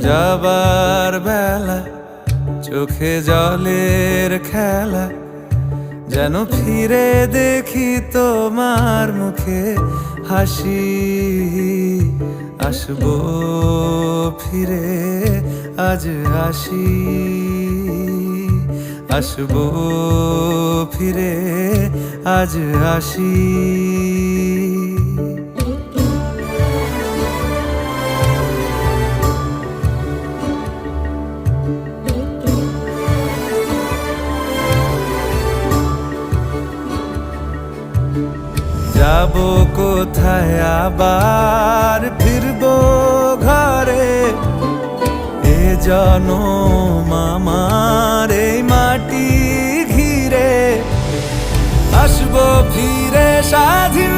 যাবার বেলা চোখে জলের খেলা, যেন ফিরে দেখি তোমার মুখে হাসি। আসবো ফিরে আজ আসি, আসবো ফিরে আজ আসি। যাবো কোথায় আবার ফিরবো ঘরে, এ জনম আমার এই মাটি ঘিরে। আসবো ফিরে স্বাধীন